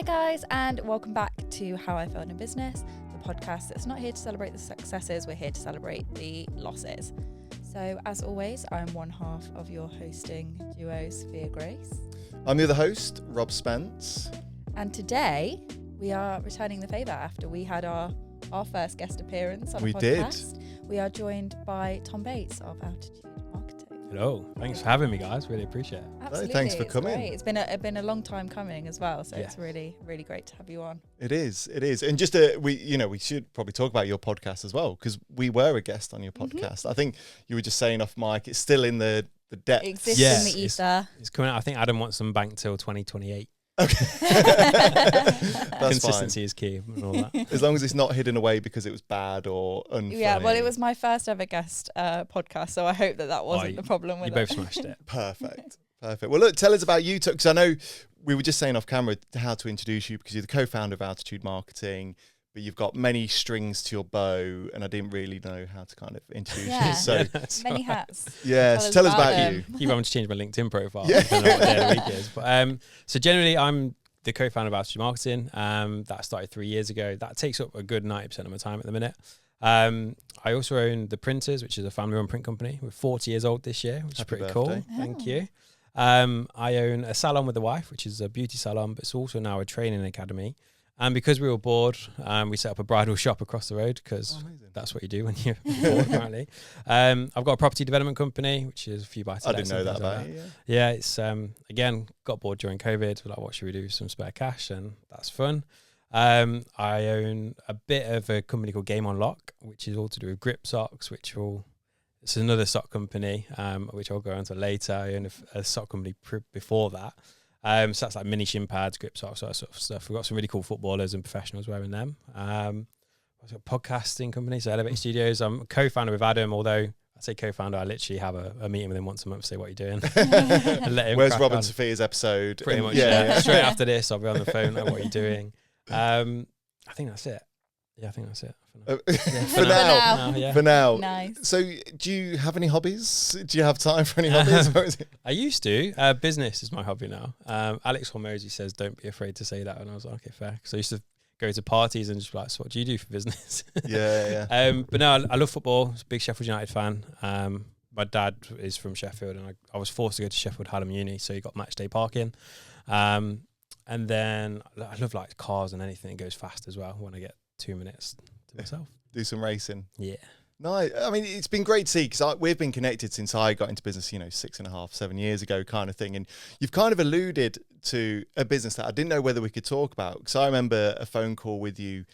Hi guys, and welcome back to How I Failed in Business, the podcast that's not here to celebrate the successes, we're here to celebrate the losses. So as always, I'm one half of your hosting duo, Sophia Grace. I'm the other host, Rob Spence. And today we are returning the favour after we had our first guest appearance on a podcast. We are joined by Tom Bates of Altitude Marketing. Hello, thanks for having me, guys. Really appreciate it. Absolutely, thanks for coming. Great. It's been a long time coming as well, so It's really great to have you on. It is, and just we should probably talk about your podcast as well, because we were a guest on your podcast. I think you were just saying off mic, it's still in the depths. It exists in the ether. It's coming out. I think Adam wants them banked till 2028. Okay. Consistency is key and all that. As long as it's not hidden away because it was bad or unfunny. Yeah, well, it was my first ever guest podcast, so I hope that wasn't the problem with it. You both smashed it. Perfect. Well, look, tell us about you, because I know we were just saying off camera how to introduce you, because you're the co-founder of Altitude Marketing, but you've got many strings to your bow, and I didn't really know how to kind of introduce you. So many hats. Yes, tell us about you. Keep having to change my LinkedIn profile. Yeah. I don't know what day of the week is. But so generally, I'm the co-founder of Altitude Marketing. That started 3 years ago. That takes up a good 90% of my time at the minute. I also own The Printers, which is a family-run print company. We're 40 years old this year, which is pretty cool. Oh. Thank you. I own a salon with the wife, which is a beauty salon, but it's also now a training academy. And because we were bored, we set up a bridal shop across the road, because that's what you do when you're bored, apparently. I've got a property development company, which is a few buy-to-lets. I didn't know that about it. Yeah, it's, again, got bored during COVID. We're like, what should we do with some spare cash? And that's fun. I own a bit of a company called Game on Lock, which is all to do with grip socks, it's another sock company, which I'll go into later. I own a sock company before that. So that's like mini shin pads, grip socks, that sort of stuff. We've got some really cool footballers and professionals wearing them. I've got a podcasting company, so Elevate Studios. I'm a co-founder with Adam, although I say co-founder, I literally have a meeting with him once a month to say what you're doing. Where's Rob and Sophia's episode? Pretty much, yeah. Straight after this, I'll be on the phone, like, what are you doing? I think that's it. Yeah, I think that's it. For now. Nice. So do you have any hobbies? Do you have time for any hobbies? I used to. Business is my hobby now. Alex Hormozy says, don't be afraid to say that. And I was like, okay, fair. Because I used to go to parties and just be like, so what do you do for business? Yeah. But no, I love football. I was a big Sheffield United fan. My dad is from Sheffield, and I was forced to go to Sheffield Hallam Uni, so you got match day parking. And then I love like cars and anything that goes fast as well when I get 2 minutes to myself. Do some racing. Yeah. No, I mean, it's been great to see, because we've been connected since I got into business, 6.5, 7 years ago kind of thing. And you've kind of alluded to a business that I didn't know whether we could talk about, because I remember a phone call with you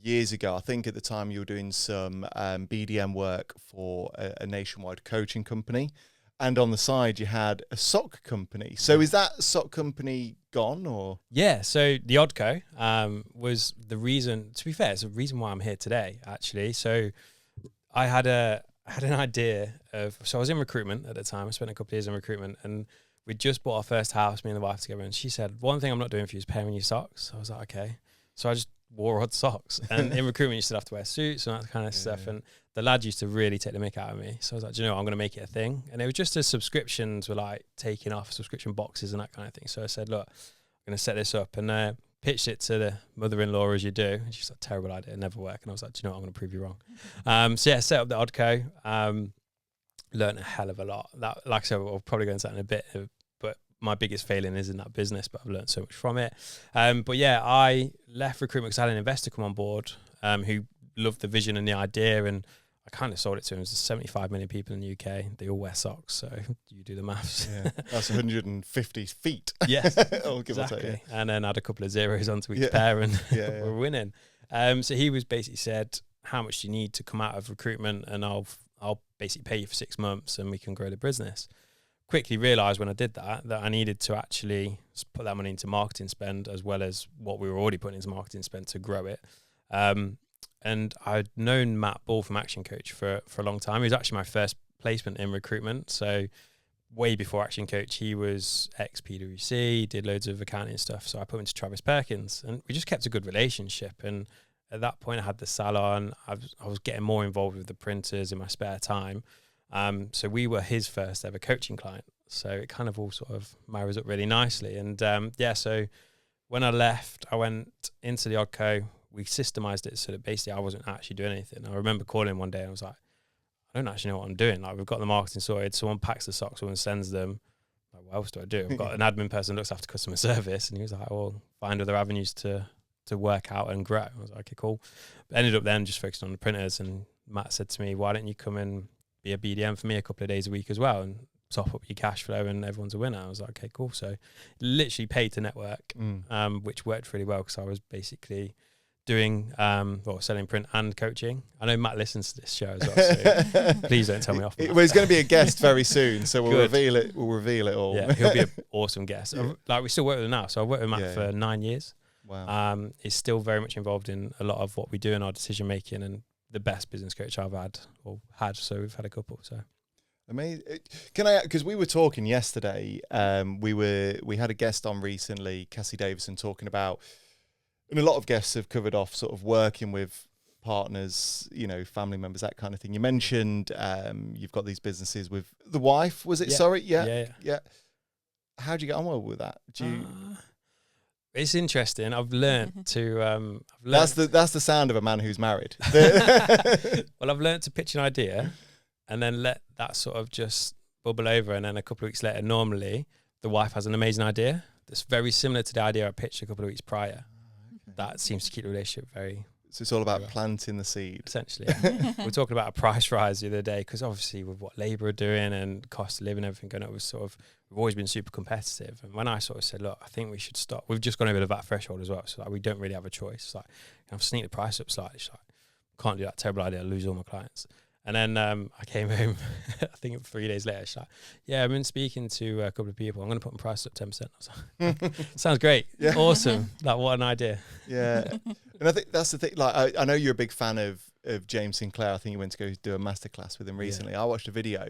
years ago. I think at the time you were doing some BDM work for a nationwide coaching company. And on the side, you had a sock company. So is that sock company gone, or? Yeah, so the Oddco was the reason, to be fair, it's the reason why I'm here today, actually. So I had an idea so I was in recruitment at the time. I spent a couple of years in recruitment, and we just bought our first house, me and the wife together. And she said, one thing I'm not doing for you is pairing your socks. I was like, okay. So I just wore odd socks. And in recruitment, you still have to wear suits and that kind of stuff. And the lad used to really take the mick out of me. So I was like, do you know what? I'm going to make it a thing. And it was just as subscriptions were like taking off, subscription boxes and that kind of thing. So I said, look, I'm going to set this up, and pitched it to the mother-in-law, as you do. And she's like, terrible idea, it'll never work. And I was like, do you know what? I'm going to prove you wrong. So yeah, set up the Oddco, learned a hell of a lot. That, like I said, we'll probably go into that in a bit, but my biggest failing is in that business, but I've learned so much from it. But yeah, I left recruitment because I had an investor come on board who loved the vision and the idea, and I kind of sold it to him. There's 75 million people in the UK. They all wear socks, so you do the maths. Yeah, that's 150 feet. Yes, exactly. Yeah. And then add a couple of zeros onto each pair, and we're winning. So he was basically said, how much do you need to come out of recruitment, and I'll basically pay you for 6 months, and we can grow the business. Quickly realised when I did that I needed to actually put that money into marketing spend, as well as what we were already putting into marketing spend to grow it. And I'd known Matt Ball from Action Coach for a long time. He was actually my first placement in recruitment. So way before Action Coach, he was ex-PwC, did loads of accounting stuff. So I put him into Travis Perkins, and we just kept a good relationship. And at that point, I had the salon. I was getting more involved with the printers in my spare time. So we were his first ever coaching client. So it kind of all sort of marries up really nicely. And so when I left, left, I went into the Oddco. We systemized it so that basically I wasn't actually doing anything. I remember calling him one day and I was like, I don't actually know what I'm doing. Like, we've got the marketing sorted. Someone packs the socks, someone sends them. Like, what else do I do? I've got an admin person that looks after customer service. And he was like, well, find other avenues to work out and grow. I was like, okay, cool. But ended up then just focusing on the printers. And Matt said to me, why don't you come and be a BDM for me a couple of days a week as well and top up your cash flow and everyone's a winner. I was like, okay, cool. So literally paid to network, which worked really well because I was basically doing selling print and coaching. I know Matt listens to this show as well, so please don't tell me off. Well, he's going to be a guest very soon, so we'll reveal it. We'll reveal it all. Yeah, he'll be an awesome guest. Like, we still work with him now, so I've worked with Matt for 9 years. Wow. He's still very much involved in a lot of what we do in our decision making, and the best business coach I've had. So we've had a couple. So amazing. Can I? Because we were talking yesterday. We had a guest on recently, Cassie Davison, talking about. And a lot of guests have covered off sort of working with partners, family members, that kind of thing. You mentioned you've got these businesses with the wife, was it? Yeah. Sorry? Yeah. How do you get on well with that? It's interesting. I've learned to... That's the sound of a man who's married. Well, I've learned to pitch an idea and then let that sort of just bubble over. And then a couple of weeks later, normally, the wife has an amazing idea that's very similar to the idea I pitched a couple of weeks prior. That seems to keep the relationship very... So it's all about planting the seed. Essentially, yeah. We were talking about a price rise the other day because obviously with what labour are doing and cost of living and everything going up, we've always been super competitive. And when I sort of said, look, I think we should stop. We've just gone over the VAT threshold as well, so we don't really have a choice. It's like, I've sneaked the price up slightly. It's like, can't do that, terrible idea, I'll lose all my clients. And then I came home, I think 3 days later, she's like, yeah, I've been speaking to a couple of people. I'm going to put my price up 10%. I was like, sounds great. Yeah. Awesome. Like, what an idea. Yeah. And I think that's the thing. Like, I know you're a big fan of James Sinclair. I think you went to go do a masterclass with him recently. Yeah. I watched a video.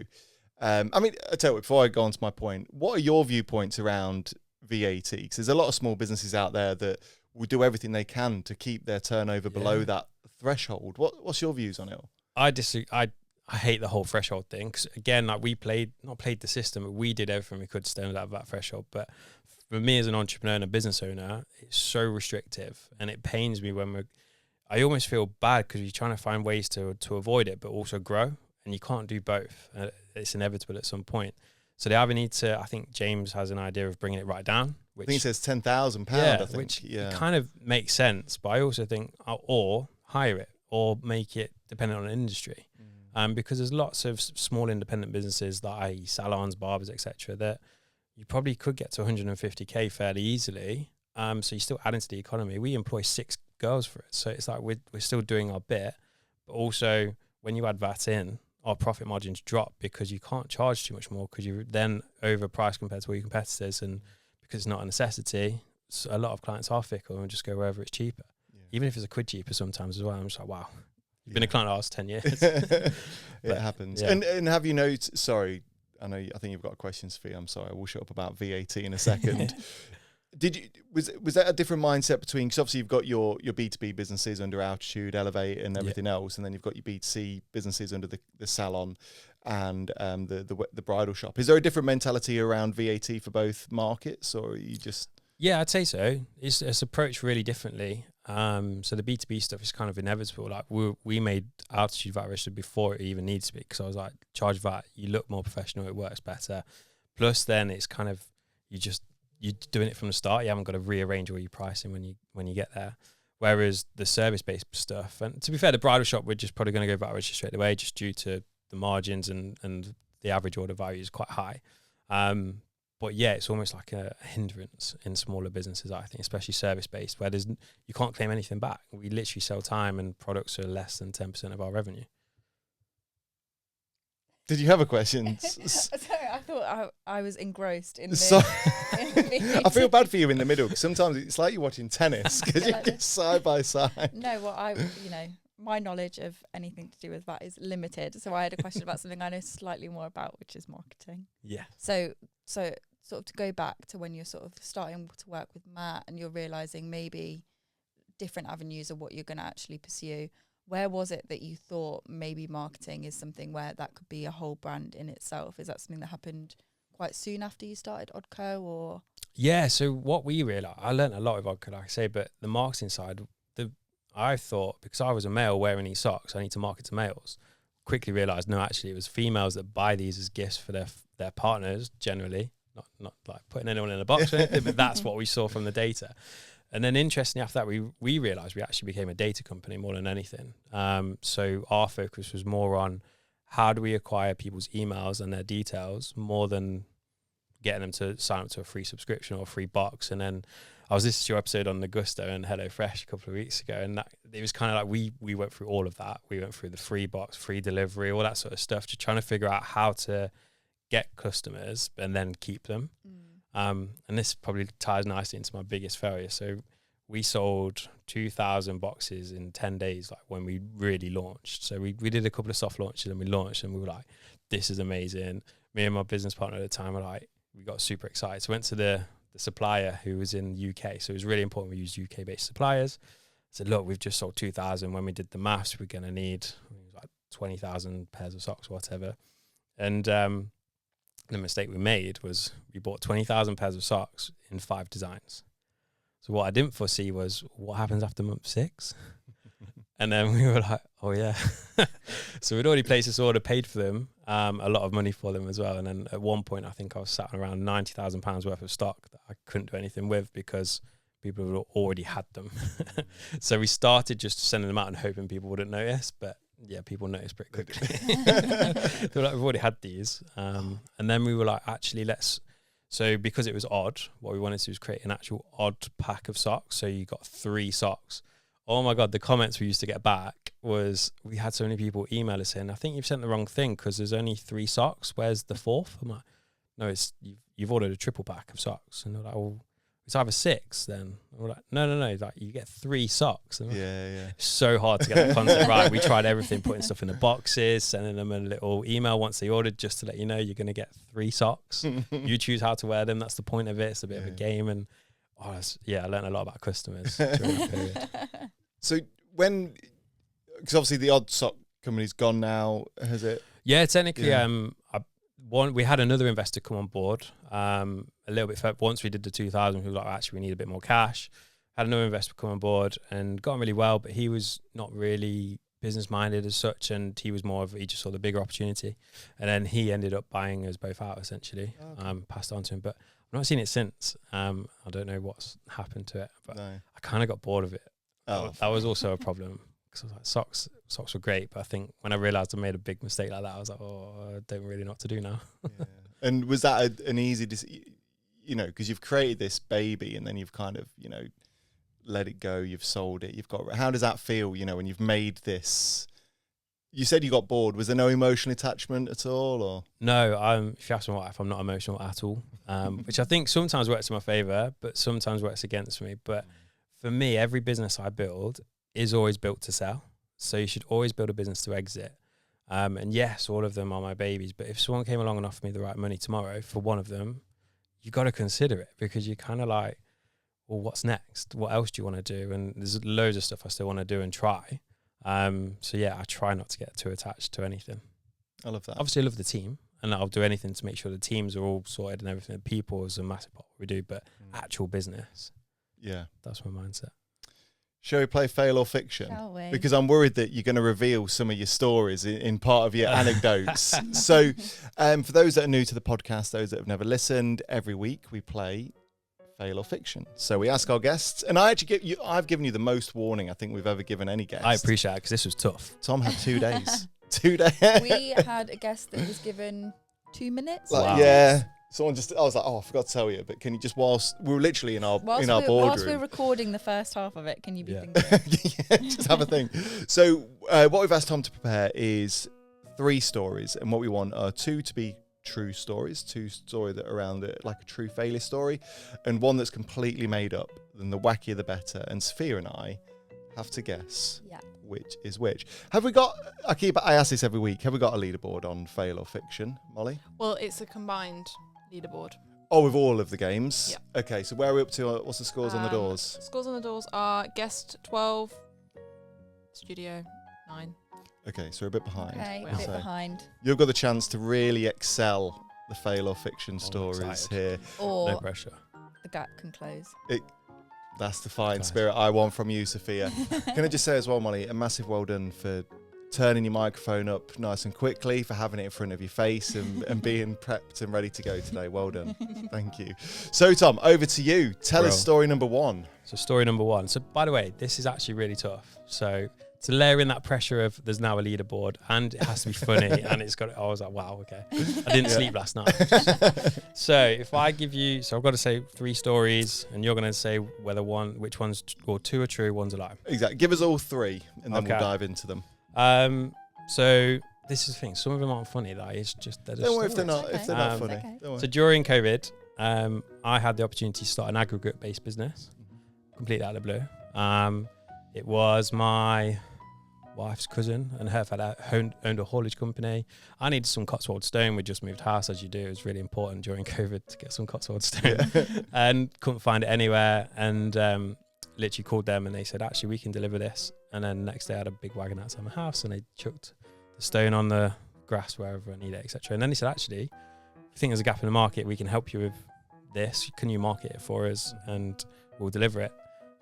I tell you what, before I go on to my point, what are your viewpoints around VAT? Because there's a lot of small businesses out there that will do everything they can to keep their turnover below that threshold. What's your views on it? I disagree. I hate the whole threshold thing because, again, like, we not played the system, but we did everything we could to stay under that threshold. But for me as an entrepreneur and a business owner, it's so restrictive, and it pains me when I almost feel bad because you're trying to find ways to avoid it, but also grow, and you can't do both. It's inevitable at some point. So they either need to. I think James has an idea of bringing it right down. Which, I think it says £10,000. I think, which kind of makes sense. But I also think, or hire it, or make it dependent on an industry. Because there's lots of small independent businesses, i.e. salons, barbers, etc., that you probably could get to 150k fairly easily. So you're still adding to the economy. We employ 6 girls for it. So it's like we're still doing our bit. But also, when you add VAT in, our profit margins drop because you can't charge too much more because you're then overpriced compared to all your competitors. And because it's not a necessity, so a lot of clients are fickle and just go wherever it's cheaper. Even if it's a quid cheaper sometimes as well. I'm just like, wow, you've been a client of ours 10 years. It happens. Yeah. And have you noticed, sorry, I think you've got a question, Sophia. I'm sorry, we'll shut up about VAT in a second. Was that a different mindset between, because obviously you've got your B2B businesses under Altitude, Elevate and everything else, and then you've got your B2C businesses under the salon and the bridal shop. Is there a different mentality around VAT for both markets, or are you just... Yeah, I'd say so. It's approached really differently. So the B2B stuff is kind of inevitable. Like, we made Altitude VAT registered before it even needs to be, because I was like, charge VAT, you look more professional, it works better. Plus then it's kind of, you're doing it from the start. You haven't got to rearrange all your pricing when you get there. Whereas the service-based stuff, and to be fair, the bridal shop, we're just probably going to go VAT registered straight away just due to the margins and the average order value is quite high. But yeah, it's almost like a hindrance in smaller businesses, I think, especially service-based, where you can't claim anything back. We literally sell time and products are less than 10% of our revenue. Did you have a question? Sorry, I thought I was engrossed in I feel bad for you in the middle, because sometimes it's like you're watching tennis, because you're just side by side. No, well, my knowledge of anything to do with that is limited. So I had a question about something I know slightly more about, which is marketing. Yeah. So sort of to go back to when you're sort of starting to work with Matt and you're realising maybe different avenues of what you're going to actually pursue, where was it that you thought maybe marketing is something where that could be a whole brand in itself? Is that something that happened quite soon after you started Oddco, or? Yeah, so what we realized, I learned a lot with vodka, like I say, but the marketing side, I thought because I was a male wearing these socks, I need to market to males. Quickly realized, no, actually, it was females that buy these as gifts for their partners, generally, not like putting anyone in a box or anything, but that's what we saw from the data. And then interestingly, after that, we realized we actually became a data company more than anything. So our focus was more on how do we acquire people's emails and their details more than getting them to sign up to a free subscription or a free box. And then I was listening to your episode on the Gusto and HelloFresh a couple of weeks ago, and that it was kind of like we went through all of that. We went through the free box, free delivery, all that sort of stuff, just trying to figure out how to get customers and then keep them. And this probably ties nicely into my biggest failure. So we sold 2,000 boxes in 10 days, like when we really launched. So we did a couple of soft launches and we launched and we were like, this is amazing. Me and my business partner at the time were like, we got super excited. So went to the supplier who was in the UK. So it was really important we used UK based suppliers. I said, look, we've just sold 2,000. When we did the maths, we're going to need like 20,000 pairs of socks, whatever. And the mistake we made was we bought 20,000 pairs of socks in 5 designs. So what I didn't foresee was what happens after month 6. And then we were like, oh yeah. So we'd already placed this order, paid for them, a lot of money for them as well. And then at one point, I think I was sat on around £90,000 worth of stock that I couldn't do anything with because people had already had them. So we started just sending them out and hoping people wouldn't notice. But yeah, people noticed pretty quickly. They were like, we've already had these. And then we were like, actually, so because it was odd, what we wanted to do was create an actual odd pack of socks. So you got 3 socks. Oh my God, the comments we used to get back was we had so many people email us saying, I think you've sent the wrong thing because there's only 3 socks. Where's the 4th? I'm like, no, you've ordered a triple pack of socks. And they're like, well, it's either 6 then. And we're like, no, like you get 3 socks. And Yeah. So hard to get the content right. We tried everything, putting stuff in the boxes, sending them a little email once they ordered just to let you know you're going to get 3 socks. You choose how to wear them. That's the point of it. It's a bit of a game. And I learned a lot about customers during that period. So because obviously the odd sock company's gone now, has it? Yeah, technically, we had another investor come on board a little bit further. Once we did the 2,000, we were like, actually, we need a bit more cash. Had another investor come on board and got on really well, but he was not really business minded as such, and he just saw the bigger opportunity. And then he ended up buying us both out, essentially. Okay. Passed on to him, but I've not seen it since. I don't know what's happened to it, but I kind of got bored of it. That was also a problem. Because I was like, socks were great, but I think when I realised I made a big mistake like that, I was like, I don't really know what to do now. Yeah. And was that an easy decision? Because you've created this baby and then you've kind of, let it go, you've sold it, how does that feel, when you've made this? You said you got bored. Was there no emotional attachment at all, or? No, if you ask my wife, I'm not emotional at all, which I think sometimes works in my favour, but sometimes works against me. But for me, every business I build is always built to sell. So you should always build a business to exit. And yes, all of them are my babies, but if someone came along and offered me the right money tomorrow for one of them, you got to consider it because you're kind of like, well, what's next? What else do you want to do? And there's loads of stuff I still want to do and try. So yeah, I try not to get too attached to anything. I love that. Obviously I love the team and I'll do anything to make sure the teams are all sorted and everything. People is a massive part of what we do, but actual business. Yeah. That's my mindset. Shall we play Fail or Fiction? Shall we? Because I'm worried that you're going to reveal some of your stories in part of your anecdotes. So for those that are new to the podcast, those that have never listened, every week we play Fail or Fiction. So we ask our guests, and I've given you the most warning I think we've ever given any guest. I appreciate it because this was tough. Tom had 2 days. 2 days. We had a guest that was given 2 minutes. Wow. Yeah. Someone I was like, I forgot to tell you, but can you just we were literally in our boardroom. Whilst we're recording the first half of it, can you be thinking? Yeah, just have a think. So what we've asked Tom to prepare is 3 stories, and what we want are 2 to be true stories, 2 stories that are around it, like a true failure story, and 1 that's completely made up. Then the wackier the better. And Sophia and I have to guess which is which. Have we got? I ask this every week. Have we got a leaderboard on Fail or Fiction, Molly? Well, it's a combined leaderboard. Oh, with all of the games? Yeah. Okay, so where are we up to? What's the scores on the doors? Scores on the doors are guest 12, studio 9. Okay, so we're a bit behind. Okay, a bit behind. You've got the chance to really excel the Fail or Fiction stories here. Or no pressure. The gap can close. That's the fighting Nice. spirit I want from you, Sophia. Can I just say as well, Molly, a massive well done for turning your microphone up nice and quickly, for having it in front of your face and being prepped and ready to go today. Well done. Thank you. So, Tom, over to you. Tell us story number 1. So story number 1. So by the way, this is actually really tough. So to layer in that pressure of there's now a leaderboard and it has to be funny and it's got. I was like, wow, okay. I didn't sleep last night. So if I give you, so I've got to say 3 stories, and you're going to say which ones, or 2 are true, 1's a lie. Exactly. Give us all 3, and then we'll Okay. dive into them. So this is the thing. Some of them aren't funny. Like it's just they're just Don't worry if they're stories. not. If Okay. they're not Um, funny. okay. Don't worry. So during COVID, I had the opportunity to start an aggregate-based business, completely out of the blue. It was my wife's cousin and her father owned a haulage company. I needed some Cotswold stone. We just moved house, as you do. It was really important during COVID to get some Cotswold stone, and couldn't find it anywhere. And literally called them, and they said, actually, we can deliver this. And then the next day, I had a big wagon outside my house, and they chucked the stone on the grass wherever I need it, etc. And then they said, actually, if you think there's a gap in the market, we can help you with this. Can you market it for us, and we'll deliver it.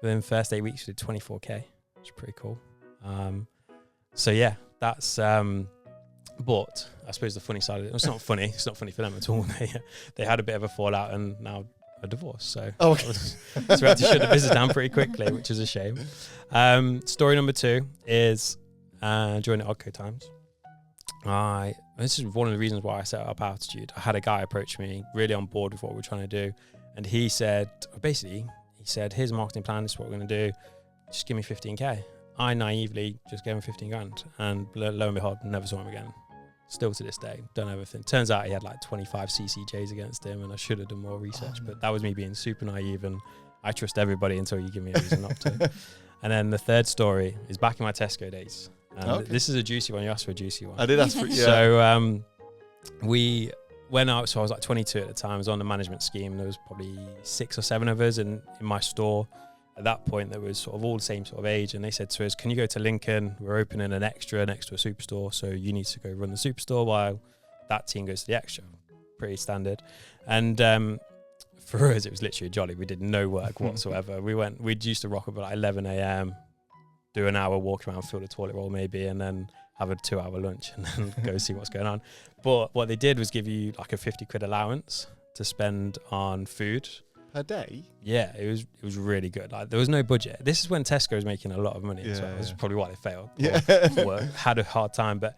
Within the first 8 weeks, we did 24k, which is pretty cool. So yeah, that's. But I suppose the funny side of it, it's not funny. It's not funny for them at all. They had a bit of a fallout and now a divorce. So Okay. so we had to shut the business down pretty quickly, which is a shame. Story number 2 is during the Oddco times. This is one of the reasons why I set up Altitude. I had a guy approach me, really on board with what we're trying to do, and he said, here's a marketing plan. This is what we're going to do. Just give me 15k. I naively just gave him 15 grand, and lo and behold, never saw him again. Still to this day, done everything. Turns out he had like 25 CCJs against him, and I should have done more research, but that was me being super naive, and I trust everybody until you give me a reason not to. And then the 3rd story is back in my Tesco days. And this is a juicy one. You asked for a juicy one. I did ask for So I was like 22 at the time. I was on the management scheme. There was probably 6 or 7 of us in my store. At that point, there was sort of all the same sort of age, and they said to us, can you go to Lincoln? We're opening an extra next to a superstore, so you need to go run the superstore while that team goes to the extra. Pretty standard. And for us, it was literally a jolly. We did no work whatsoever. We'd used to rock up at like 11 a.m., do an hour walk around, fill the toilet roll maybe, and then have a 2-hour lunch and then go see what's going on. But what they did was give you like a 50 quid allowance to spend on food. a day. Yeah, it was really good. Like there was no budget. This is when Tesco was making a lot of money as well. Yeah. This is probably why they failed. Yeah. Or had a hard time. But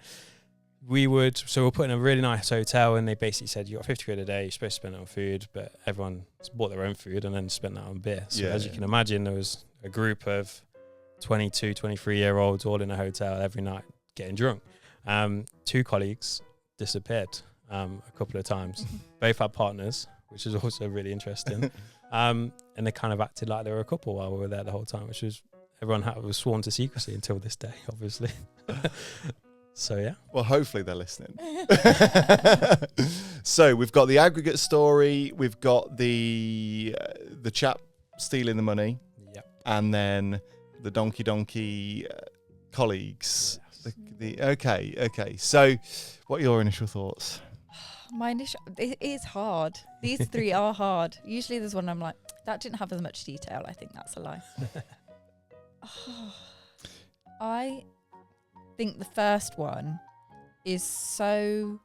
we're putting a really nice hotel, and they basically said, you got 50 quid a day, you're supposed to spend it on food, but everyone bought their own food and then spent that on beer. So as you can imagine, there was a group of 22, 23-year-olds all in a hotel every night getting drunk. 2 colleagues disappeared a couple of times. Both had partners, which is also really interesting. And they kind of acted like they were a couple while we were there the whole time, which was was sworn to secrecy until this day, obviously. So yeah. Well, hopefully they're listening. So we've got the aggregate story, we've got the chap stealing the money, Yep. and then the donkey colleagues. Okay. So, what are your initial thoughts? It is hard. These 3 are hard. Usually there's one I'm like, that didn't have as much detail. I think that's a lie. I think the first one is so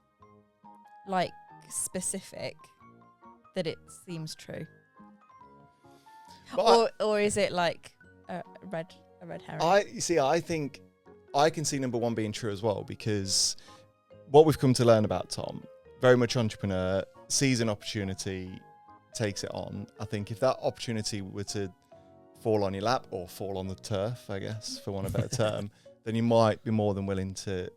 like specific that it seems true. But Or is it like a red herring? I think I can see number 1 being true as well, because what we've come to learn about Tom, very much entrepreneur, sees an opportunity, takes it on. I think if that opportunity were to fall on your lap or fall on the turf, I guess, for want of a better term, then you might be more than willing to.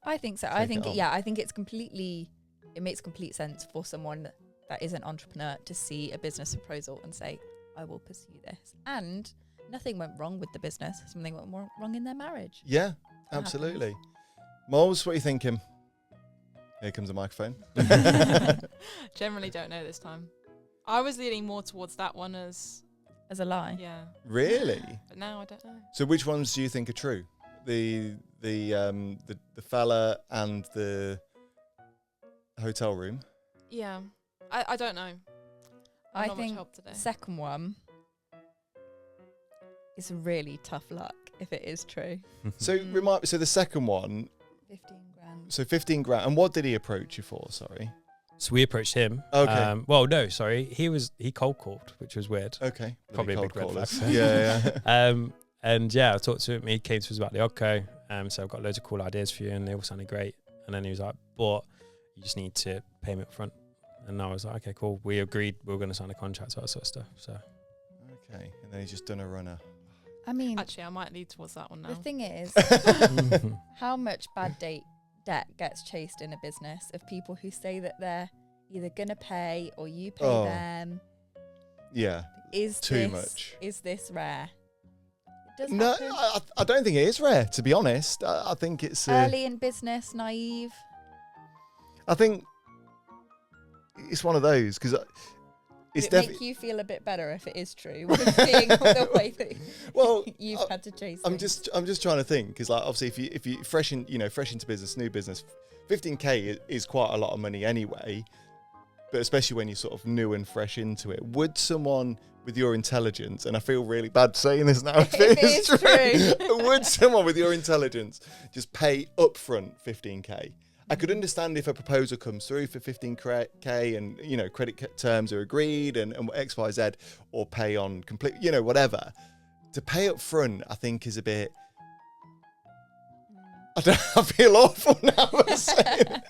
I think so. I think it makes complete sense for someone that is an entrepreneur to see a business proposal and say, I will pursue this. And nothing went wrong with the business. Something went wrong in their marriage. Yeah, absolutely. Moles, what are you thinking? Here comes the microphone. Generally don't know this time. I was leaning more towards that one as As a lie. yeah. Really? But now I don't know. So which ones do you think are true? The fella and the hotel room? Yeah. I don't know. I Not much think help today. the second one is really tough luck if it is true. So so the second one, 15 grand. so 15 grand. And what did he approach you for? Sorry. So we approached him. Okay. Well, no, sorry. He cold called, which was weird. Okay. Probably a Bloody big red cold flag. callers. Yeah. And yeah, I talked to him. He came to us about the Odco. So I've got loads of cool ideas for you, and they all sounded great. And then he was like, "But you just need to pay me up front." And I was like, "Okay, cool." We agreed we were going to sign a contract, all that sort of stuff. So Okay. And then he's just done a runner. I mean, Actually, I might lead towards that one now. the thing is, how much bad debt gets chased in a business of people who say that they're either going to pay or you pay Oh. them. Yeah. Is Too this, much. Is this rare? It does No, happen. I don't think it is rare, to be honest. I think it's... Early in business, naive. I think it's one of those, because it's Does it definitely... make you feel a bit better if it is true? With being the way that Well, you've had to chase I'm things? just trying to think, because like obviously if you fresh into business, new business, 15k is quite a lot of money anyway. But especially when you're sort of new and fresh into it, would someone with your intelligence, and I feel really bad saying this now, if it is true, would someone with your intelligence just pay upfront 15k? I could understand if a proposal comes through for 15k and credit terms are agreed and X, Y, Z, or pay on complete, whatever. To pay up front, I think is a bit. I feel awful now. I'm saying.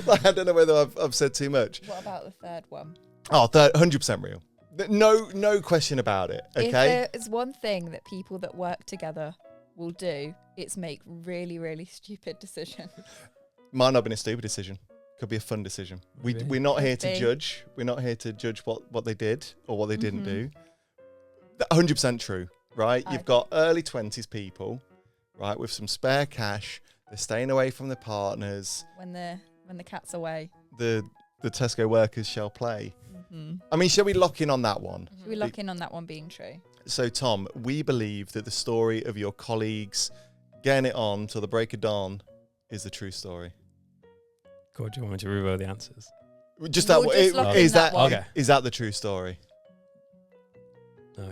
Like, I don't know whether I've said too much. What about the third one? Oh, 100% real. No question about it. If Okay. there is one thing that people that work together will do, it's make really, really stupid decisions. Might not have been a stupid decision. Could be a fun decision. Maybe. We're not Could here to be. judge. We're not here to judge what they did or what they didn't Mhm. do. 100% true, right? I You've got early 20s people, right, with some spare cash. They're staying away from their partners. When the cat's away. The Tesco workers shall play. Mm-hmm. I mean, shall we lock in on that one? Should we lock in on that one being true? So, Tom, we believe that the story of your colleagues getting it on till the break of dawn is the true story. God, do you want me to reveal the answers? Just We'll that. just lock in Is that that one. Okay. is that the true story? No.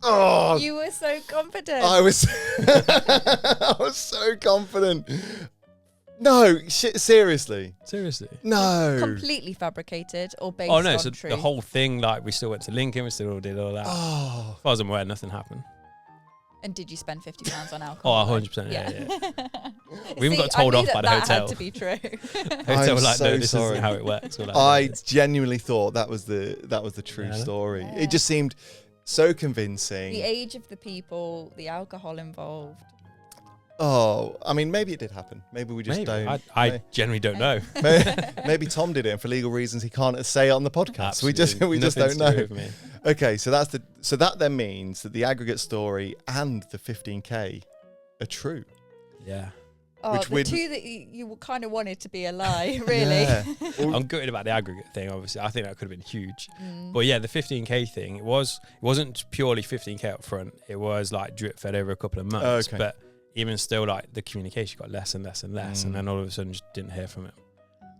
Oh, You were so confident. I was, I was so confident. No, seriously, Seriously? no. Completely fabricated or based Oh no! on So truth? the whole thing, like, we still went to Lincoln, we still did all that. Oh, As far as I'm aware, nothing happened. And did you spend £50 on Oh, alcohol? 100%. Yeah. We even See, got told I knew off by the that hotel. had to be true. Hotel I'm like, so no, this sorry. isn't how it works. We're like, I no, genuinely thought that was the true Yeah. story. Yeah. It just seemed so convincing. The age of the people, the alcohol involved. Oh, I mean, maybe it did happen. Maybe we just maybe. don't. I generally don't know. Maybe Tom did it, and for legal reasons, he can't say it on the podcast. We just Absolutely don't nothing to know. do with me. Okay, so that then means that the aggregate story and the 15k are true. Yeah. Oh, Which the we'd- two that you kind of wanted to be a lie, really. Yeah. I'm gutted about the aggregate thing, obviously. I think that could have been huge. Mm. But yeah, the 15k thing, it wasn't purely 15k up front. It was like drip fed over a couple of months. Okay. But even still, like, the communication got less and less and less. And Mm. then all of a sudden just didn't hear from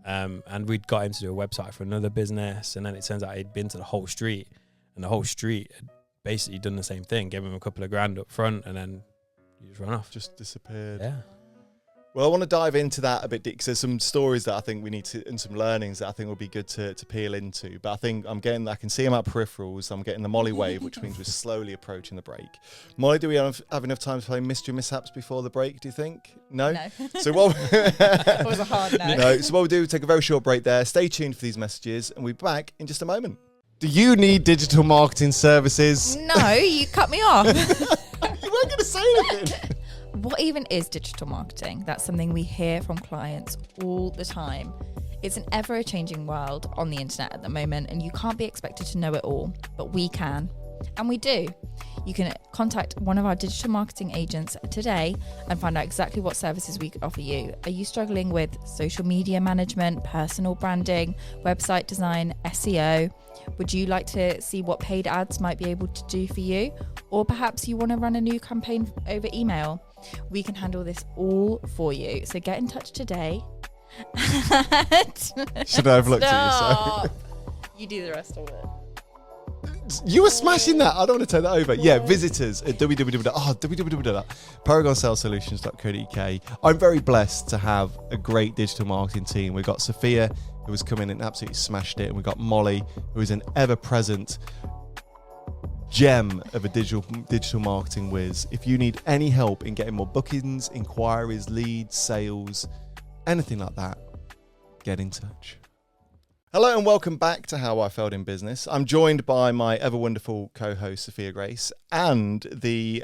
him. And we'd got him to do a website for another business. And then it turns out he'd been to the whole street. And the whole street had basically done the same thing. Gave him a couple of grand up front and then he just ran off. Just disappeared. Yeah. Well, I want to dive into that a bit, because there's some stories that I think we need to, and some learnings that I think would be good to peel into. But I think I can see them at peripherals. I'm getting the Molly wave, which means we're slowly approaching the break. Molly, do we have enough time to play Mystery Mishaps before the break, do you think? No? No. So what? That was a hard no. No. So what we'll do, we'll take a very short break there. Stay tuned for these messages, and we'll be back in just a moment. Do you need digital marketing services? No, you cut me off. You weren't going to say anything. What even is digital marketing? That's something we hear from clients all the time. It's an ever-changing world on the internet at the moment, and you can't be expected to know it all, but we can. And we do. You can contact one of our digital marketing agents today and find out exactly what services we could offer you. Are you struggling with social media management, personal branding, website design, SEO? Would you like to see what paid ads might be able to do for you? Or perhaps you want to run a new campaign over email? We can handle this all for you. So get in touch today Should I have looked at you? Stop. You do the rest of it. You were smashing that. I don't want to take that over. Yeah, visitors at www.paragonsalesolutions.co.uk. I'm very blessed to have a great digital marketing team. We've got Sophia, who has come in and absolutely smashed it. And we've got Molly, who is an ever-present gem of a digital marketing whiz. If you need any help in getting more bookings, inquiries, leads, sales, anything like that, get in touch. Hello and welcome back to How I Failed in Business. I'm joined by my ever wonderful co-host Sophia Grace and the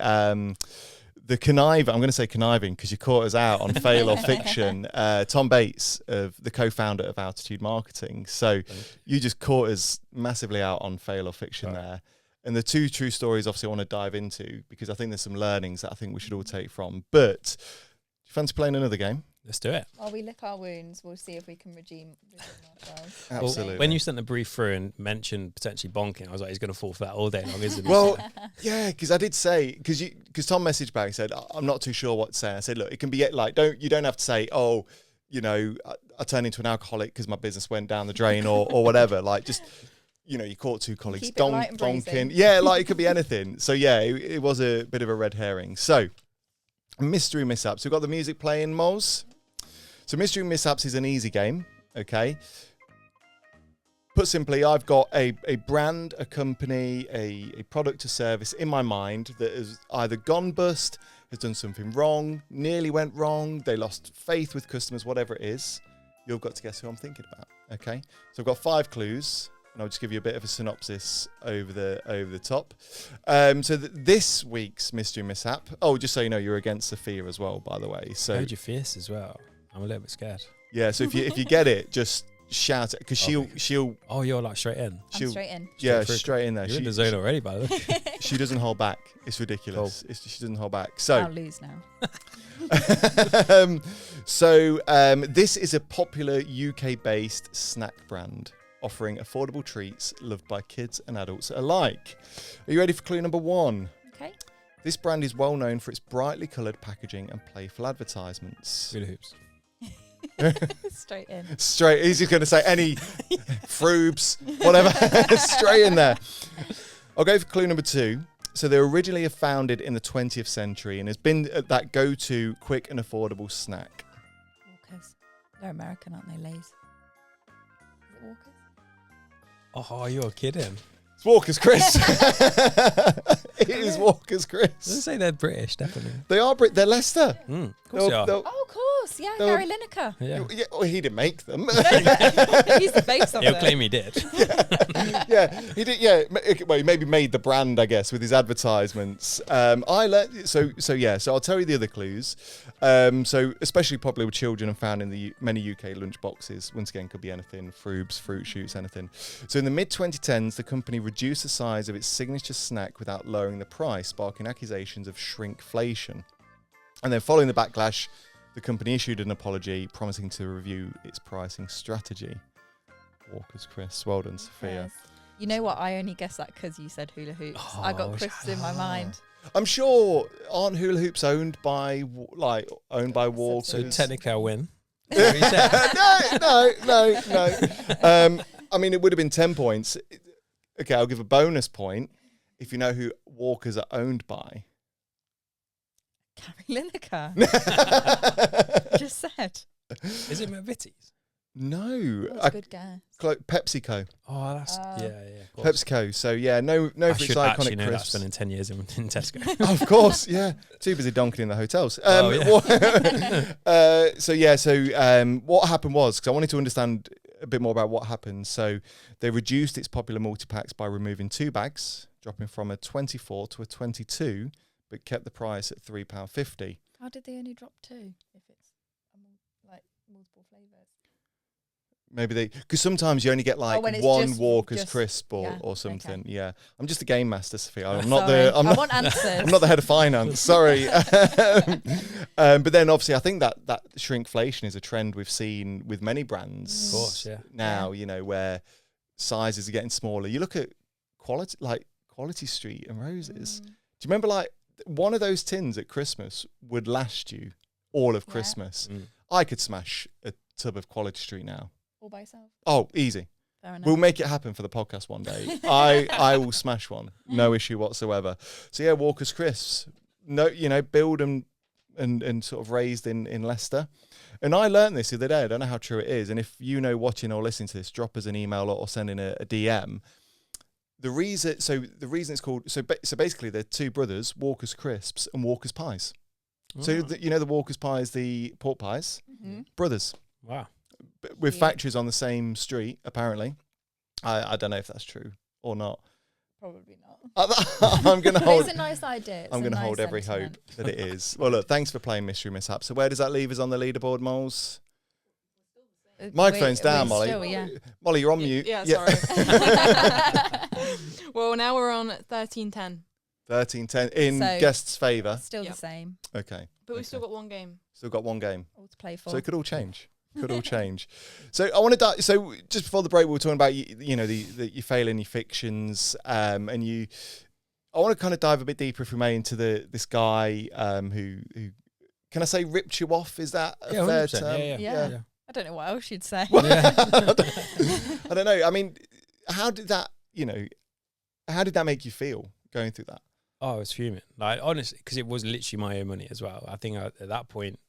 conniving, I'm going to say conniving because you caught us out on Fail or Fiction, Tom Bates, the co-founder of Altitude Marketing. So you just caught us massively out on Fail or Fiction there. And the two true stories obviously I want to dive into because I think there's some learnings that I think we should all take from. But do you fancy playing another game? Let's do it. While we lick our wounds, we'll see if we can redeem ourselves. Absolutely. Well, when you sent the brief through and mentioned potentially bonking, I was like, he's going to fall for that all day long, isn't he? Well, yeah, because I did say, because Tom messaged back and said, I'm not too sure what to say. I said, look, it can be like, you don't have to say, oh, you know, I turned into an alcoholic because my business went down the drain or whatever. Like, just, you know, you caught two colleagues Keep it light and donking. breezy. Yeah, like it could be anything. So yeah, it was a bit of a red herring. So mystery mishaps. We've got the music playing, Moz. So mystery mishaps is an easy game, okay? Put simply, I've got a brand, a company, a product or service in my mind that has either gone bust, has done something wrong, nearly went wrong, they lost faith with customers, whatever it is. You've got to guess who I'm thinking about, okay? So I've got 5 clues, and I'll just give you a bit of a synopsis over the top. So this week's mystery mishap. Oh, just so you know, you're against Sophia as well, by the way. So I heard your fierce as well. I'm a little bit scared. yeah. So if you get it, just shout it because she'll. Oh, you're like straight in. I'm straight in. Yeah, through. straight in there. You're in the zone already, by the way. She doesn't hold back. It's ridiculous. Cool. She doesn't hold back. So I'll lose now. This is a popular UK-based snack brand offering affordable treats loved by kids and adults alike. Are you ready for clue number 1? Okay. This brand is well known for its brightly coloured packaging and playful advertisements. Hula hoops. Straight in. Straight, he's just going to say any Froobs, whatever, straight in there. I'll go for clue number 2. So they were originally founded in the 20th century and has been that go-to quick and affordable snack. Walkers. They're American, aren't they? Lays. Is it Walkers? Oh, you're kidding. It's Walker's Crisp. It is Walker's Crisp. Doesn't say they're British, definitely. They are They're Leicester. Of course they are. Oh, of course. Yeah, They'll- Gary Lineker. Yeah. Yeah, well, he didn't make them. He's the face of He'll it. claim he did. Yeah, he did. Yeah, well, he maybe made the brand, I guess, with his advertisements. So I'll tell you the other clues. So especially popular with children and found in the many UK lunch boxes. Once again, could be anything: Froobs, fruit shoots, anything. So in the mid 2010s, the company reduced the size of its signature snack without lowering the price, sparking accusations of shrinkflation. And then, following the backlash, the company issued an apology, promising to review its pricing strategy. Walker's Crisp. Well done, Sophia. Yes. You know what? I only guessed that because you said hula hoops. I got crisps in my mind. I'm sure aren't hula hoops owned by Walkers? So technically I win. no. I mean, it would have been 10 points. Okay, I'll give a bonus point if you know who Walkers are owned by. Gary Lineker. Just said. Is it McVitie's? No, That's a good guess. PepsiCo. Oh, that's yeah. Of course. PepsiCo. So yeah, no I for its should actually iconic know that crisps. spending 10 years in Tesco. Of course, yeah. Too busy donking in the hotels. Oh, yeah. What happened was, because I wanted to understand a bit more about what happened. So they reduced its popular multi-packs by removing 2 bags, dropping from a 24 to a 22, but kept the price at £3.50. How did they only drop 2 if it's like multiple flavours? Maybe because sometimes you only get like when it's one just- Walker's just- crisp or yeah, something. okay. Yeah, I'm just the game master, Sophia. I'm Sorry. not the. I want answers. I'm not the head of finance. Sorry. But then obviously, I think that shrinkflation is a trend we've seen with many brands. Of course, yeah. Now, you know, where sizes are getting smaller. You look at Quality Street and Roses. Do you remember like one of those tins at Christmas would last you all of Christmas? Mm. I could smash a tub of Quality Street now? All by yourself. Oh, easy. Fair enough. We'll make it happen for the podcast one day. I will smash one, no issue whatsoever. So yeah, Walker's Crisps. No, build and sort of raised in Leicester. And I learned this the other day. I don't know how true it is. And if watching or listening to this, drop us an email or send in a DM. The reason it's called so basically they're two brothers, Walker's Crisps and Walker's Pies. Oh. So the Walker's Pies, the pork pies, brothers. Wow. With factories on the same street, apparently. I don't know if that's true or not. Probably not. I'm going to hold. It's a nice idea. I'm going to hold every hope that it is. Well, look, thanks for playing Mystery Mishap. So where does that leave us on the leaderboard, Moles? Microphone's down, Molly. Still, yeah. Molly, you're on mute. Yeah, sorry. Well, now we're on 13-10. 13-10 in So, guests' favour. Still the same. Okay. But we've still got one game. Still got one game. All to play for. So it could all change. Could all change. So I want to. So just before the break, we were talking about you fail in your fictions, and I want to kind of dive a bit deeper, if we may, into this guy who can I say ripped you off? Is that a fair term? Yeah. I don't know what else you'd say. I don't know. I mean, how did that make you feel going through that? Oh, I was fuming. Like, honestly, because it was literally my own money as well. I think at that point,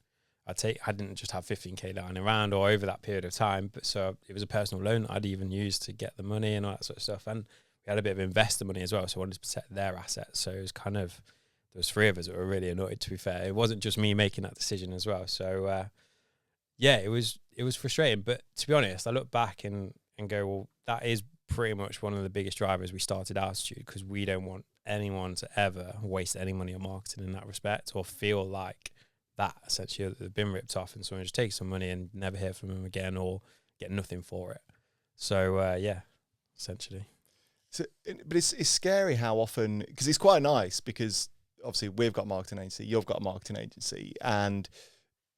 I didn't just have 15k lying around or over that period of time, but so it was a personal loan I'd even used to get the money and all that sort of stuff. And we had a bit of investor money as well, so I wanted to protect their assets. So it was kind of, there was three of us that were really annoyed, to be fair. It wasn't just me making that decision as well. So yeah, it was frustrating. But to be honest, I look back and go, well, that is pretty much one of the biggest drivers we started Altitude, because we don't want anyone to ever waste any money on marketing in that respect, or feel like that essentially they've been ripped off and someone just takes some money and never hear from them again or get nothing for it. So yeah, essentially. So, but it's scary how often, because it's quite nice, because obviously we've got a marketing agency, you've got a marketing agency, and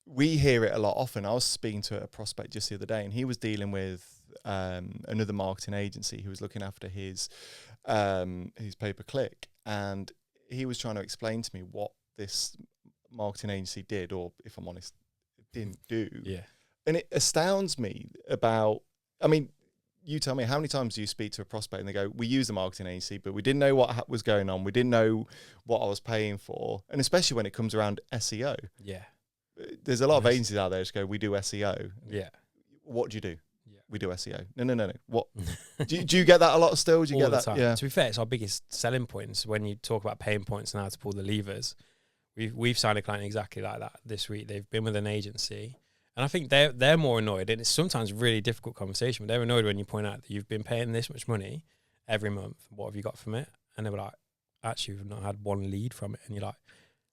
we hear it a lot often. I was speaking to a prospect just the other day, and he was dealing with another marketing agency who was looking after his pay-per-click, and he was trying to explain to me what this marketing agency did, or if I'm honest, didn't do. Yeah. And it astounds me about, I mean, you tell me, how many times do you speak to a prospect and they go, we use a marketing agency, but we didn't know what was going on. We didn't know what I was paying for. And especially when it comes around SEO. Yeah. There's a lot of agencies out there that just go, we do SEO. Yeah. What do you do? Yeah. We do SEO. No. What? do you get that a lot still? Do you All get the that? time. Yeah. To be fair, it's our biggest selling points when you talk about pain points and how to pull the levers. We've signed a client exactly like that this week. They've been with an agency, and I think they're more annoyed, and it's sometimes a really difficult conversation, but they're annoyed when you point out that you've been paying this much money every month. What have you got from it? And they were like, actually, we've not had one lead from it. And you're like,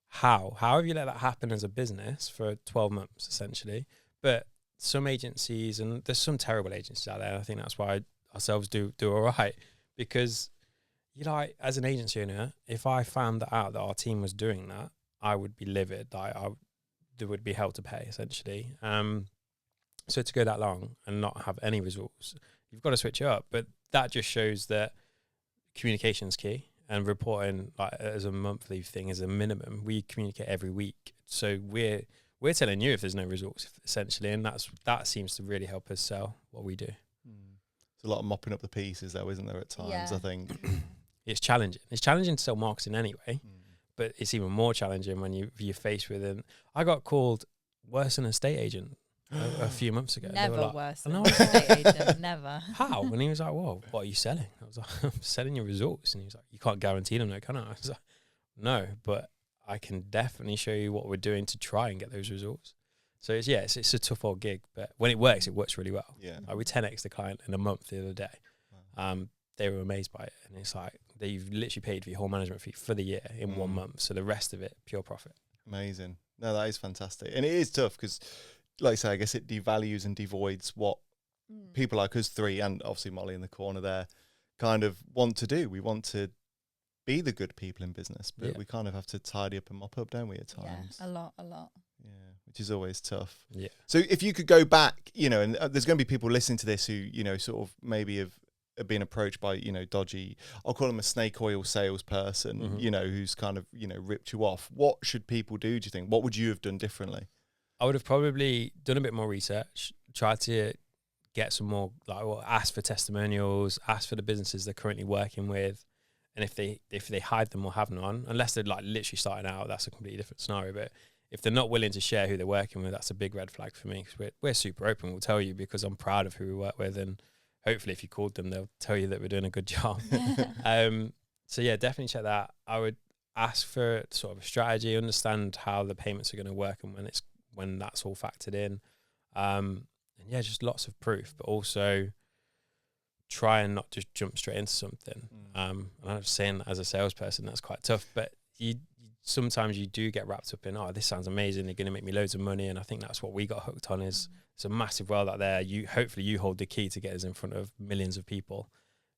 how have you let that happen as a business for 12 months essentially? But some agencies, and there's some terrible agencies out there, I think that's why ourselves do all right, because you like, as an agency owner, if I found that out that our team was doing that, I would be livid. There would be hell to pay essentially. So to go that long and not have any results, you've got to switch it up. But that just shows that communication is key, and reporting like as a monthly thing is a minimum. We communicate every week, so we're telling you if there's no results essentially, and that seems to really help us sell what we do. There's a lot of mopping up the pieces though, isn't there, at times? Yeah. I think It's challenging. It's challenging to sell marketing anyway. But it's even more challenging when you're faced with it. I got called worse than an estate agent a few months ago. Never worse than an estate agent, never. How? And he was like, whoa, what are you selling? I was like, I'm selling your results. And he was like, you can't guarantee them, though, can I? I was like, no, but I can definitely show you what we're doing to try and get those results. So it's a tough old gig, but when it works really well. Yeah. Like we 10x the client in a month the other day. Wow. They were amazed by it, and it's like they've literally paid for your whole management fee for the year in 1 month, so the rest of it pure profit. Amazing. No, that is fantastic, and it is tough because, like I say, I guess it devalues and devoids what people like us three, and obviously Molly in the corner there, kind of want to do. We want to be the good people in business, but we kind of have to tidy up and mop up, don't we, at times? Yeah, a lot. Yeah, which is always tough. Yeah. So if you could go back, and there's going to be people listening to this who, sort of maybe have been approached by, dodgy, I'll call them a snake oil salesperson, who's kind of, ripped you off. What should people do you think? What would you have done differently? I would have probably done a bit more research, try to get some more, like, well, ask for testimonials, ask for the businesses they're currently working with, and if they hide them or have none, unless they're like literally starting out, that's a completely different scenario. But if they're not willing to share who they're working with, that's a big red flag for me, because we're super open. We'll tell you because I'm proud of who we work with, and hopefully if you called them, they'll tell you that we're doing a good job. So yeah, definitely check that. I would ask for sort of a strategy, understand how the payments are going to work and when that's all factored in. And yeah, just lots of proof, but also try and not just jump straight into something. And I'm saying that as a salesperson, that's quite tough, but sometimes you do get wrapped up in, oh, this sounds amazing, they're going to make me loads of money. And I think that's what we got hooked on, is it's a massive world out there. Hopefully you hold the key to get us in front of millions of people,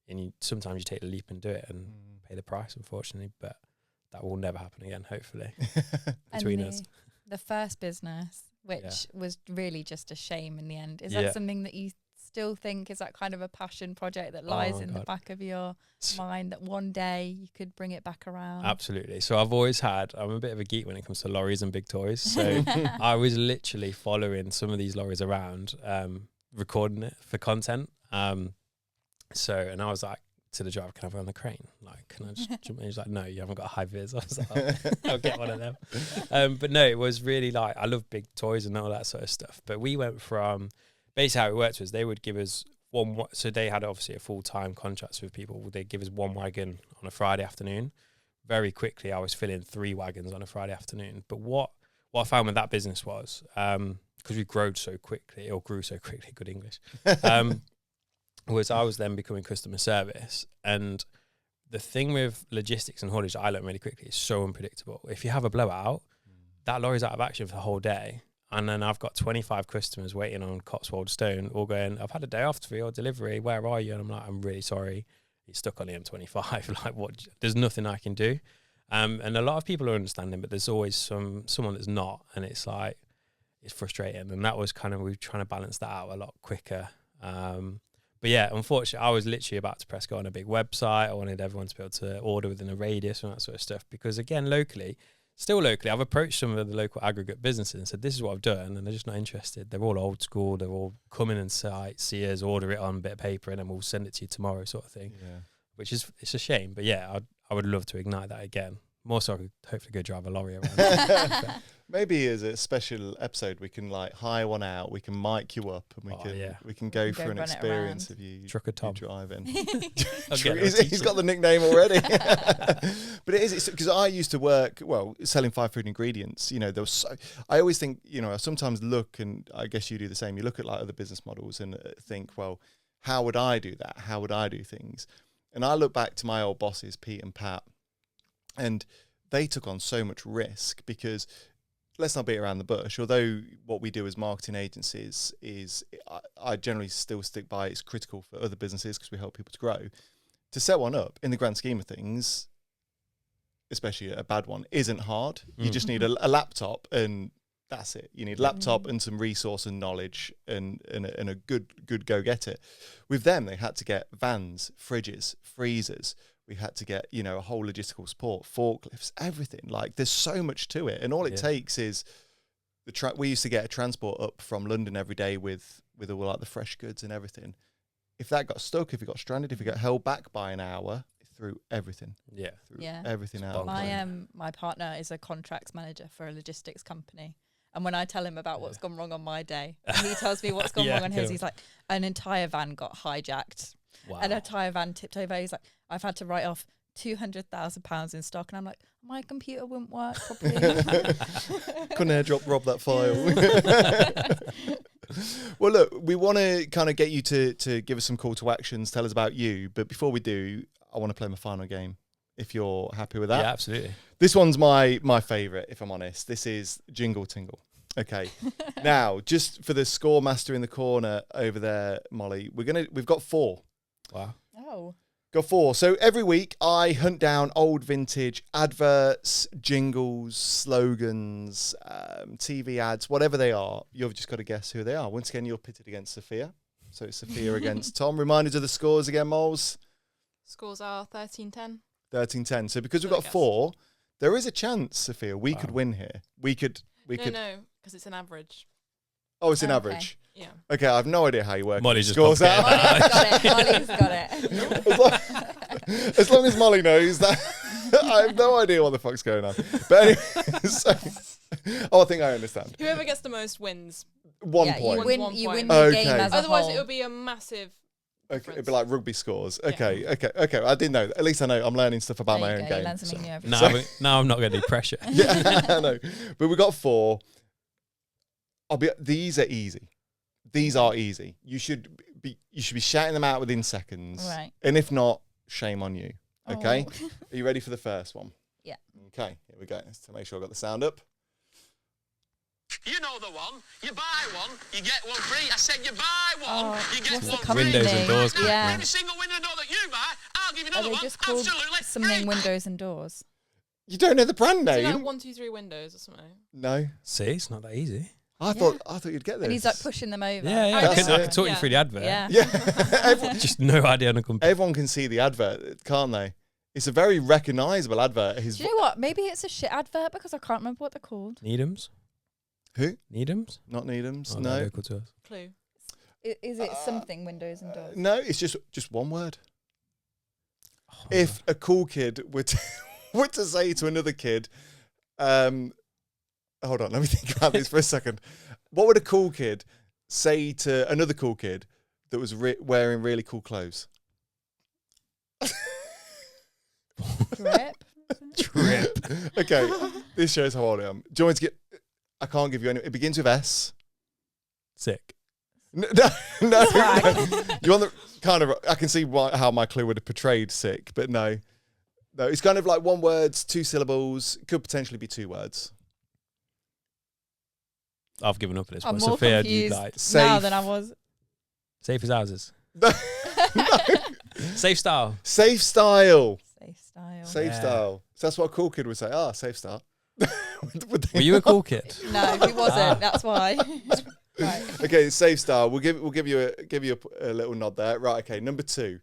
and sometimes you take the leap and do it and pay the price, unfortunately, but that will never happen again, hopefully, between us. The first business, which was really just a shame in the end, is that something that you still think is that kind of a passion project that lies in the back of your mind, that one day you could bring it back around? Absolutely. So I'm a bit of a geek when it comes to lorries and big toys. So I was literally following some of these lorries around, recording it for content. And I was like to the driver, can I have it on the crane? Like, can I just jump in? He's like, no, you haven't got a high vis. I was like, I'll get one of them. But no, it was really like, I love big toys and all that sort of stuff. But we went from, basically how it worked was they would give us so they had obviously a full-time contracts with people. They'd give us one wagon on a Friday afternoon. Very quickly, I was filling 3 wagons on a Friday afternoon. But what I found with that business was, because we grew so quickly, good English, was I was then becoming customer service. And the thing with logistics and haulage that I learned really quickly is so unpredictable. If you have a blowout, that lorry's out of action for the whole day. And then I've got 25 customers waiting on Cotswold Stone, all going, I've had a day off for your delivery, where are you? And I'm like, I'm really sorry, he's stuck on the M25. Like, what? There's nothing I can do. And a lot of people are understanding, but there's always someone that's not. And it's like, it's frustrating. And that was kind of, we were trying to balance that out a lot quicker. But yeah, unfortunately, I was literally about to press go on a big website. I wanted everyone to be able to order within a radius and that sort of stuff. Because again, still locally, I've approached some of the local aggregate businesses and said, this is what I've done. And they're just not interested. They're all old school. They're all come in and see us, order it on a bit of paper, and then we'll send it to you tomorrow sort of thing. Yeah. Which is, it's a shame. But yeah, I would love to ignite that again. More so I could hopefully go drive a lorry around. Maybe as a special episode, we can like hire one out. We can mic you up, and we can go for an experience of you Trucker Tom driving. He's got the nickname already. But it's because I used to work selling 5 food ingredients. You know, there was I always think, you know, I sometimes look, and I guess you do the same. You look at like other business models and think, well, how would I do that? How would I do things? And I look back to my old bosses, Pete and Pat, and they took on so much risk because, let's not beat around the bush, although what we do as marketing agencies is, I generally still stick by, it's critical for other businesses because we help people to grow. To set one up, in the grand scheme of things, especially a bad one, isn't hard. You just need a laptop, and that's it. You need a laptop and some resource and knowledge and a good go-getter. With them, they had to get vans, fridges, freezers. We had to get, you know, a whole logistical support, forklifts, everything. Like, there's so much to it. And all it takes is we used to get a transport up from London every day with all like the fresh goods and everything. If that got stuck, if it got stranded, if it got held back by an hour, it threw everything. Everything out. My partner is a contracts manager for a logistics company. And when I tell him about what's gone wrong on my day, and he tells me what's gone wrong on his, he's like, an entire van got hijacked. Wow. An entire van tipped over. He's like, I've had to write off £200,000 in stock. And I'm like, my computer wouldn't work properly. Couldn't airdrop Rob that file. Well, look, we want to kind of get you to give us some call to actions, tell us about you. But before we do, I want to play my final game, if you're happy with that. Yeah, absolutely. This one's my favourite, if I'm honest. This is Jingle Tingle. Okay. Now, just for the score master in the corner over there, Molly, we've got 4. Wow. Oh. Got 4. So every week I hunt down old vintage adverts, jingles, slogans, TV ads, whatever they are. You've just got to guess who they are. Once again, you're pitted against Sophia. So it's Sophia against Tom. Reminders of the scores again, Moles. Scores are 13-10. 13-10. So because we've got 4, there is a chance, Sophia, we could win here. We could. No, because it's an average. Oh, it's an average. Yeah. Okay, I have no idea how you work. Molly's just scores out. Molly's got it. As long as Molly knows that, I have no idea what the fuck's going on. But anyway, so, I think I understand. Whoever gets the most wins. 1 Yeah, point. you win point. the game Okay. as a Otherwise, whole. it would be a massive. Okay, it'd be like rugby scores. Okay, Yeah. okay. I didn't know. At least I know. I'm learning stuff about my own game. Learn something new every No, day. now I'm not going to do pressure. Yeah, I know. But we got 4. These are easy. These are easy. You should be shouting them out within seconds. Right. And if not, shame on you. Okay. Oh. Are you ready for the first one? Yeah. Okay. Here we go. Just to make sure I got the sound up. You know the one. You buy one, you get one free. I said you buy one, Oh, you get what's the one company free. Windows and doors. Yeah. Every single window door that you buy, I'll give you Are another they one. just called Absolutely something free. windows and doors? You don't know the brand Is it name? like 1, 2, 3 windows or something? No. See, it's not that easy. I thought you'd get this. And he's like pushing them over. Yeah, I I think can so. talk you Yeah. through the advert. Yeah. Yeah. Just no idea on the company. Everyone can see the advert, can't they? It's a very recognisable advert. Do you know what? Maybe it's a shit advert because I can't remember what they're called. Needhams? Who? Needhams? Not Needham's. Oh, no. they're local to us. Clue. Is it something windows and doors? No, it's just one word. Oh, If a cool kid were to say to another kid, hold on, let me think about this for a second. What would a cool kid say to another cool kid that was wearing really cool clothes? Drip. Trip. Okay, this shows how old I am. Do you want me to get? I can't give you any. It begins with S. Sick. No. You want the kind of? I can see how my clue would have portrayed sick, but no. It's kind of like 1 word, 2 syllables. Could potentially be 2 words. I've given up on this I'm one. more Sophia, do you confused like now Safe. than I was. safe as houses? No. Safe style. Safe style. Safe style. Safe Yeah. style. So that's what a cool kid would say. Safe style. Would they Were you a not? cool kid? No, he wasn't. That's why. Right. Okay, safe style. We'll give you a little nod there. Right. Okay. Number 2.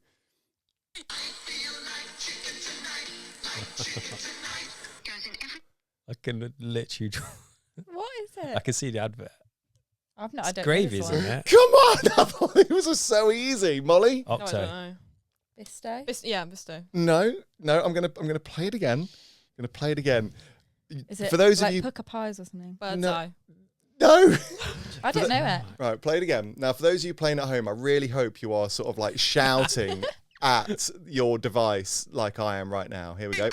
I can literally. What is I it? can see the advert. I It's don't gravy, know this isn't one. it? Come on! I thought it was so easy, Molly. No, I don't Octo. know. Bisto. Bisto. No. I'm gonna play it again. Is it For those like of you, Pucker Pies or something? Bird's No. eye. no. I don't know it. Right, play it again. Now, for those of you playing at home, I really hope you are sort of like shouting at your device like I am right now. Here we go.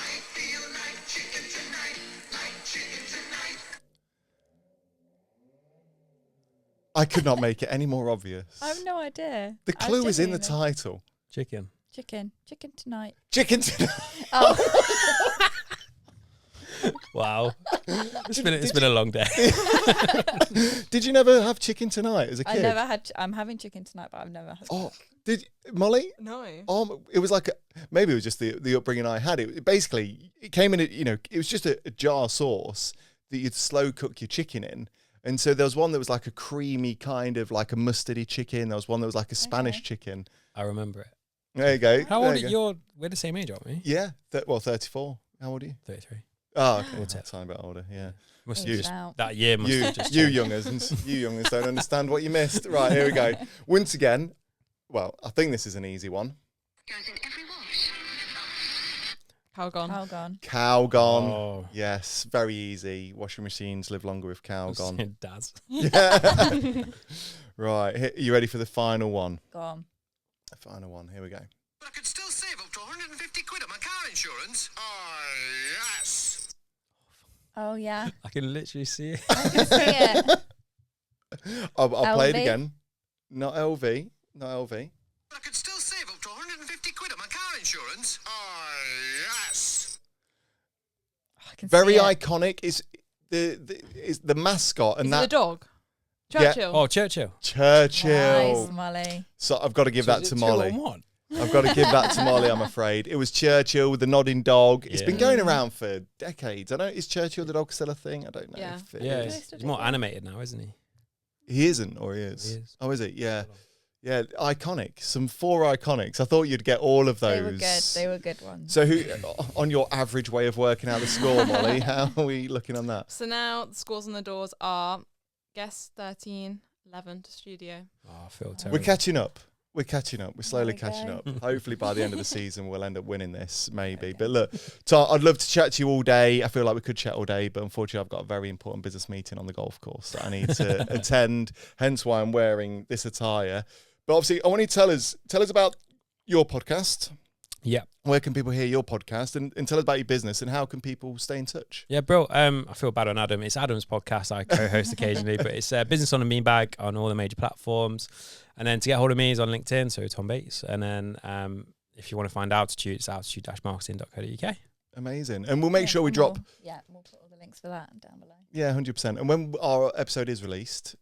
I could not make it any more obvious. I have no idea. The I clue is in the genuinely- title. Chicken. Chicken tonight. Chicken tonight. Oh, Wow. It's been a long day. Did you never have chicken tonight as a I kid? never had. I'm having chicken tonight, but I've never had. Oh, did Molly? No. It was like maybe it was just the upbringing I had. It basically it came in. It was just a jar sauce that you'd slow cook your chicken in. And so there was one that was like a creamy kind of like a mustardy chicken. There was one that was like a Spanish chicken. I remember it. There you go. How There old are you go. you? We're the same age, aren't we? Yeah. 34. How old are you? 33. Oh, okay. What's That's a bit older. Yeah. Must Age have just, out. that year must You have just you changed. youngers don't understand what you missed. Right, here we go. Once again, well, I think this is an easy one. How gone? How gone? Cow gone. Oh. Yes, very easy. Washing machines live longer with cow gone. Dad's. Yeah. Right, you ready for the final one? Gone. The final one. Here we go. But I could still save up to 150 quid on my car insurance. Oh, yes. Oh yeah. I can literally see it. I can see it. I'll play it LV? again. Not LV. Not LV. But I could still save up to 150 quid on my car insurance. Oh, yes. I can Very see it. iconic. Is the mascot and Is it that the dog? Yeah. Churchill. Oh, Churchill. Churchill. Nice, Molly. So I've got to give So that is to it Molly. 2-on-1? I've got to give that to Molly, I'm afraid. It was Churchill with the nodding dog. It's been Yeah. going around for decades. I don't. Is Churchill the dog still a thing? I don't know. Yeah. If it Yeah, is. he's more animated now, isn't he? He isn't, or he is. He is. Oh, is it? Yeah. Yeah, iconic. Some 4 iconics. I thought you'd get all of those. They were good. They were good ones. So, who, on your average way of working out the score, Molly, how are we looking on that? So now the scores on the doors are guess 13, 11 to studio. Oh, I feel terrible. We're catching up. We're slowly we catching go. up. Hopefully by the end of the season, we'll end up winning this, maybe. Okay. But look, Tom, I'd love to chat to you all day. I feel like we could chat all day, but unfortunately, I've got a very important business meeting on the golf course that I need to attend, hence why I'm wearing this attire. But obviously, I want you to tell us about your podcast. Yeah. Where can people hear your podcast and tell us about your business and how can people stay in touch? Yeah, bro. I feel bad on Adam. It's Adam's podcast. I co-host occasionally, but it's Business on a Beanbag on all the major platforms. And then to get hold of me is on LinkedIn, so Tom Bates. And then if you want to find Altitude, it's altitude-marketing.co.uk. Amazing. And we'll make sure we drop... Yeah, we'll put all the links for that down below. Yeah, 100%. And when our episode is released...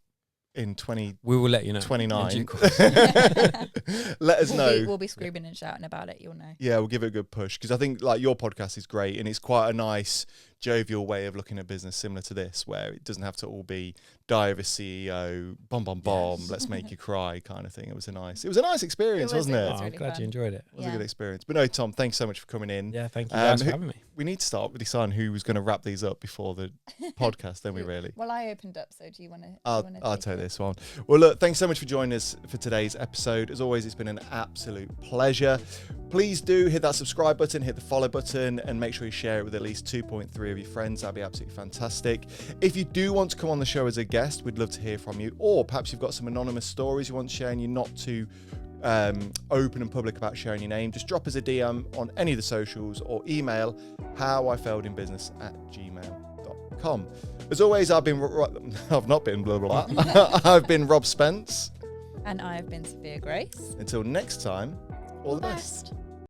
in we will let you know. 29. Let us know. We'll be screaming and shouting about it. You'll know. Yeah, we'll give it a good push because I think like your podcast is great and it's quite a nice jovial way of looking at business, similar to this, where it doesn't have to all be die of a CEO, bomb, yes. Let's make you cry kind of thing. It was a nice experience, wasn't it? Oh, I'm glad you enjoyed it. It was a good experience. But no, Tom, thanks so much for coming in. Yeah, thank you guys for having me. We need to start with deciding who was going to wrap these up before the podcast, don't we really? Well, I opened up, so do you want to? I'll take this one. Well, look, thanks so much for joining us for today's episode. As always, it's been an absolute pleasure. Please do hit that subscribe button, hit the follow button, and make sure you share it with at least 2.3 of your friends. That'd be absolutely fantastic. If you do want to come on the show as a guest, we'd love to hear from you. Or perhaps you've got some anonymous stories you want to share and you're not too open and public about sharing your name, just drop us a DM on any of the socials or email howifailedinbusiness@gmail.com. As always, I've not been blah, blah, blah. I've been Rob Spence. And I've been Sophia Grace. Until next time, all the best.